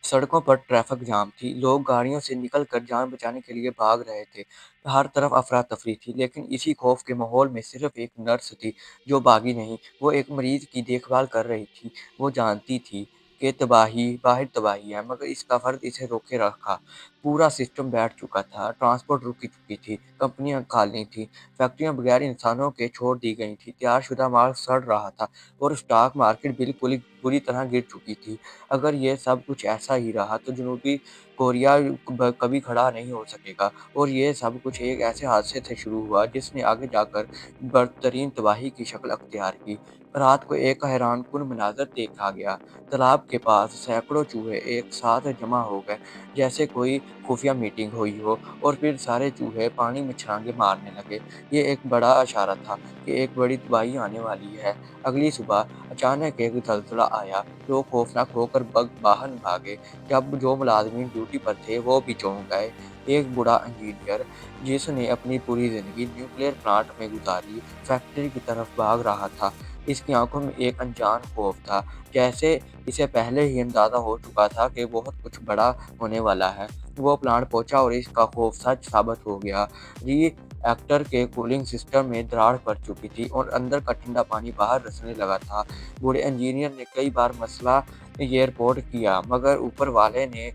सड़कों पर traffic jam थी, लोग गाड़ियों से निकलकर जान बचाने के लिए भाग रहे थे। हर तरफ अफरा-तफरी थी, लेकिन इसी खौफ के माहौल में सिर्फ एक नर्स थी, जो भागी नहीं। वो एक मरीज की देखभाल कर रही थी। वो जानती थी कि तबाही बाहर तबाही है, मगर इसका फर्ज इसे रोके रखा। पूरा सिस्टम बैठ चुका था, ट्रांसपोर्ट रुक चुकी थी, कंपनियां खाली थी, फैक्ट्रियां बगैर इंसानों के छोड़ दी गई थी, तैयारशुदा माल सड़ रहा था और स्टॉक मार्केट बिल्कुल बुरी तरह गिर चुकी थी। अगर ये सब कुछ ऐसा ही रहा तो जनूबी कोरिया कभी खड़ा नहीं हो सकेगा। और ये सब कुछ एक ऐसे हादसे से शुरू हुआ जिसने आगे जाकर बदतरीन तबाही की शक्ल अख्तियार की। रात को एक हैरानकुन मनाजर देखा गया। तालाब के पास सैकड़ों चूहे एक साथ जमा हो गए, जैसे कोई खुफिया मीटिंग हुई हो, और फिर सारे चूहे पानी में छलांगे मारने लगे। ये एक बड़ा इशारा था कि एक बड़ी तबाही आने वाली है। अगली सुबह अचानक एक जलजला आया। लोग खौफनाक होकर बाहर भागे। जब जो मुलाजमीन ड्यूटी पर थे वो भी चौंक गए। एक बूढ़ा इंजीनियर, जिसने अपनी पूरी जिंदगी न्यूक्लियर प्लांट में गुजारी, फैक्ट्री की तरफ भाग रहा था। इसकी आंखों में एक अनजान खौफ था, जैसे इसे पहले ही अंदाजा हो चुका था कि बहुत कुछ बड़ा होने वाला है। वो प्लांट पहुंचा और इसका खौफ सच साबित हो गया। रिएक्टर के कूलिंग सिस्टम में दरार पड़ चुकी थी और अंदर का ठंडा पानी बाहर रिसने लगा था। बूढ़े इंजीनियर ने कई बार मसला ये रिपोर्ट किया, मगर ऊपर वाले ने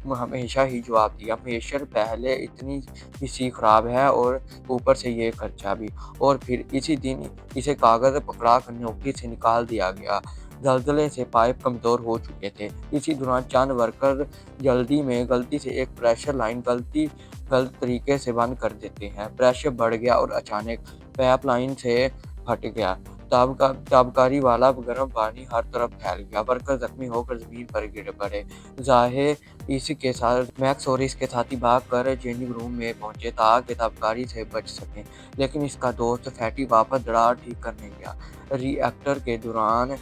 हमेशा ही जवाब दिया, प्रेशर पहले इतनी सी खराब है और ऊपर से ये खर्चा भी। और फिर इसी दिन इसे कागज पकड़ा कर नौकरी से निकाल दिया गया। जल्जले से पाइप कमजोर हो चुके थे। इसी दौरान चंद वर्कर जल्दी में गलती से एक प्रेशर लाइन गलत तरीके से बंद कर देते हैं। प्रेशर बढ़ गया और अचानक पाइपलाइन से फट गया। ताबकारी वाला गर्म पानी हर तरफ फैल गया। वर्कर जख्मी होकर जमीन पर गिर पड़े। जाहिर इसके साथ मैक्स और इसके साथी भागकर चेंजिंग रूम में पहुंचे ताकि ताबकारी से बच सकें, लेकिन इसका दोस्त फैटी वापस दरार ठीक करने गया। रिएक्टर के दौरान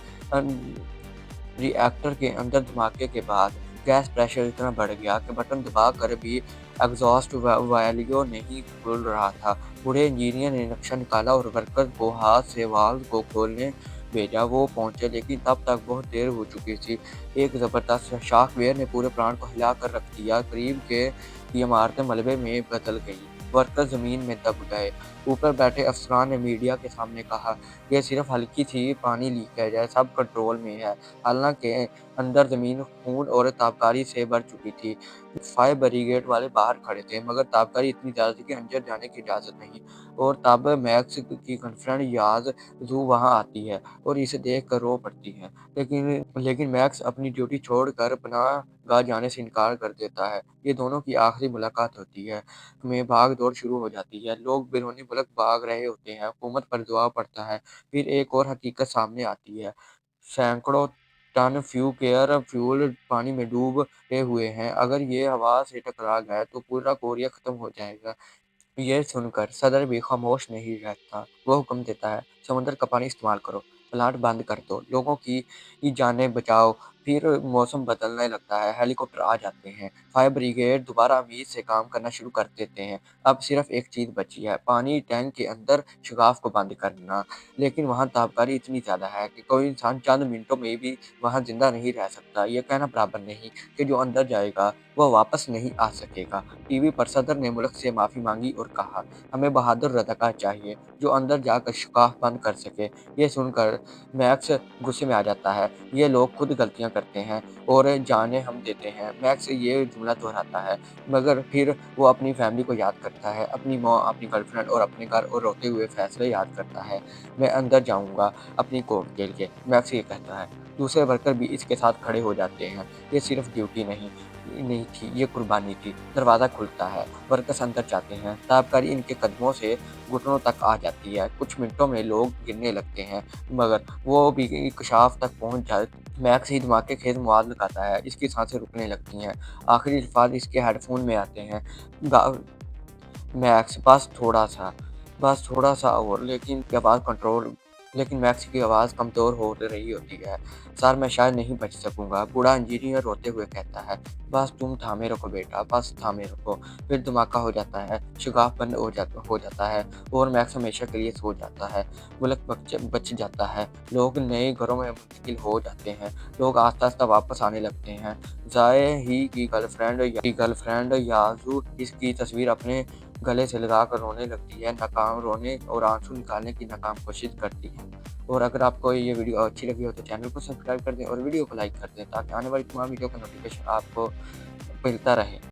रिएक्टर के अंदर धमाके के बाद गैस प्रेशर इतना बढ़ गया कि बटन दबाकर भी एग्जॉस्ट वाल्व नहीं खुल रहा था। बूढ़े इंजीनियर ने नक्शा निकाला और वर्कर को हाथ से वाल्व को खोलने भेजा। वो पहुंचे, लेकिन तब तक बहुत देर हो चुकी थी। एक जबरदस्त शॉकवेव ने पूरे प्लांट को हिला कर रख दिया। करीब के की इमारतें मलबे में बदल गईं। वर्कर जमीन में दब गए। ऊपर बैठे अफसरान ने मीडिया के सामने कहा, यह सिर्फ हल्की सी पानी लीकेज है, सब कंट्रोल में है। हालांकि अंदर जमीन खून और ताबकारी से भर चुकी थी। फायर ब्रिगेड वाले बाहर खड़े थे, मगर ताबकारी इतनी ज्यादा थी कि अंदर जाने की इजाजत नहीं। और तब मैक्स की गर्लफ्रेंड याज जू वहां आती है और इसे देख कर रो पड़ती है। लेकिन मैक्स अपनी ड्यूटी छोड़कर पनाह गाह जाने से इनकार कर देता है। ये दोनों की आखिरी मुलाकात होती है में भाग दौड़ शुरू हो जाती है। लोग बैरूनी मुल्क भाग रहे होते हैं, हुकूमत पर दबाव पड़ता है। फिर एक और हकीकत सामने आती है। सैकड़ों टन फ्यूल पानी में डूबे हुए हैं। अगर ये हवा से टकरा गया तो पूरा कोरिया खत्म हो जाएगा। ये सुनकर सदर भी खामोश नहीं रहता। वो हुक्म देता है, समुद्र का पानी इस्तेमाल करो, प्लांट बंद कर दो, लोगों की जानें बचाओ। फिर मौसम बदलने लगता है, हेलीकॉप्टर आ जाते हैं, फायर ब्रिगेड दोबारा उम्मीद से काम करना शुरू कर देते हैं। अब सिर्फ एक चीज बची है, पानी टैंक के अंदर शगाफ को बंद करना। लेकिन वहाँ तापकारी इतनी ज्यादा है कि कोई इंसान चंद मिनटों में भी वहाँ जिंदा नहीं रह सकता। ये कहना बराबर नहीं कि जो अंदर जाएगा वह वापस नहीं आ सकेगा। टीवी पर सदर ने मुल्क से माफ़ी मांगी और कहा, हमें बहादुर रज़ाकार चाहिए जो अंदर जाकर शिकाफ बंद कर सके। ये सुनकर मैक्स गुस्से में आ जाता है। ये लोग खुद गलतियां करते हैं और जाने हम देते हैं। मैक्स ये जुमला दोहराता है, मगर फिर वो अपनी फैमिली को याद करता है, अपनी माँ, अपनी गर्लफ्रेंड और अपने घर और रोते हुए फैसले याद करता है। मैं अंदर जाऊंगा अपनी कोट के लिए, मैक्स ये कहता है। दूसरे वर्कर भी इसके साथ खड़े हो जाते हैं। ये सिर्फ ड्यूटी नहीं नहीं थी, ये कुर्बानी थी। दरवाज़ा खुलता है, वर्कर्स अंदर जाते हैं। ताबकारी इनके कदमों से घुटनों तक आ जाती है। कुछ मिनटों में लोग गिरने लगते हैं, मगर वो भी इंकशाफ तक पहुंच जाए। मैक्स ही धमाके खेज मुआद लगाता है, इसकी सांसें रुकने लगती हैं। आखिरी अल्फाज इसके हेडफोन में आते हैं, मैक्स बस थोड़ा सा और, लेकिन के बाद कंट्रोल लेकिन मैक्स की आवाज़ कमज़ोर हो रही होती है। सर मैं शायद नहीं बच सकूँगा, बूढ़ा इंजीनियर रोते हुए कहता है। बस तुम थामे रखो बेटा, बस थामे रखो। फिर धमाका हो जाता है, शगाफ बंद हो जाता है और मैक्स हमेशा के लिए सो जाता है। मुल्क बच जाता है, लोग नए घरों में मुंतकिल हो जाते हैं, लोग आस्ता-आस्ता वापस आने लगते हैं। ज़ाए ही की गर्लफ्रेंड याज़ू इसकी तस्वीर अपने गले से लगाकर रोने लगती है, नाकाम रोने और आँसू निकालने की नाकाम कोशिश करती है। और अगर आपको ये वीडियो अच्छी लगी हो तो चैनल को सब्सक्राइब कर दें और वीडियो को लाइक कर दें ताकि आने वाली तमाम वीडियो का नोटिफिकेशन आपको मिलता रहे।